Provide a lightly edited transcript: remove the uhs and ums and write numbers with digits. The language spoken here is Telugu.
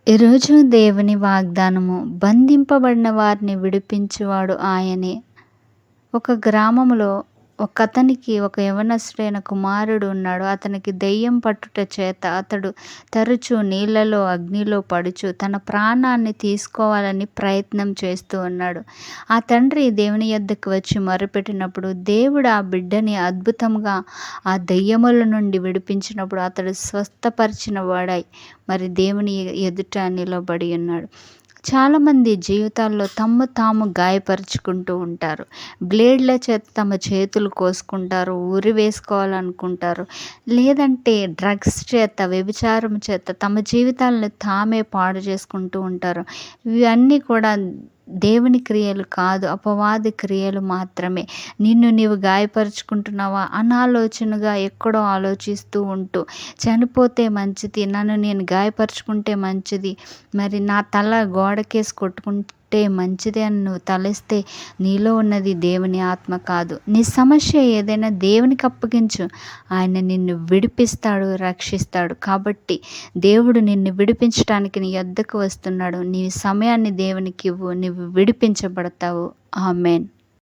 ఈరోజు దేవుని వాగ్దానము, బంధింపబడిన వారిని విడిపించువాడు ఆయనే. ఒక గ్రామంలో ఒకతనికి ఒక యవనస్తుడైన కుమారుడు ఉన్నాడు. అతనికి దెయ్యం పట్టుట చేత అతడు తరచూ నీళ్లలో, అగ్నిలో పడుచు తన ప్రాణాన్ని తీసుకోవాలని ప్రయత్నం చేస్తూ ఉన్నాడు. ఆ తండ్రి దేవుని యొద్దకు వచ్చి మొరపెట్టినప్పుడు దేవుడు ఆ బిడ్డని అద్భుతంగా ఆ దెయ్యముల నుండి విడిపించినప్పుడు అతడు స్వస్థపరిచిన వాడై మరి దేవుని ఎదుట నిలబడి ఉన్నాడు. చాలామంది జీవితాల్లో తమ్ము తాము గాయపరుచుకుంటూ ఉంటారు. బ్లేడ్ల చేత తమ చేతులు కోసుకుంటారు, ఉరి వేసుకోవాలనుకుంటారు. లేదంటే డ్రగ్స్ చేత, వ్యభిచారం చేత తమ జీవితాలను తామే పాడు చేసుకుంటూ ఉంటారు. ఇవన్నీ కూడా దేవుని క్రియలు కాదు, అపవాది క్రియలు మాత్రమే. నిన్ను నీవు గాయపరుచుకుంటున్నావా? అనాలోచనగా ఎక్కడో ఆలోచిస్తూ ఉంటూ చనిపోతే మంచిది, నన్ను నేను గాయపరుచుకుంటే మంచిది, మరి నా తల గోడకేసి కొట్టుకుంటే మంచిదే అని నువ్వు తలస్తే నీలో ఉన్నది దేవుని ఆత్మ కాదు. నీ సమస్య ఏదైనా దేవునికి అప్పగించు. ఆయన నిన్ను విడిపిస్తాడు, రక్షిస్తాడు. కాబట్టి దేవుడు నిన్ను విడిపించడానికి నీ యొద్దకు వస్తున్నాడు. నీ సమయాన్ని దేవునికి ఇవ్వు, నువ్వు విడిపించబడతావు. ఆమేన్.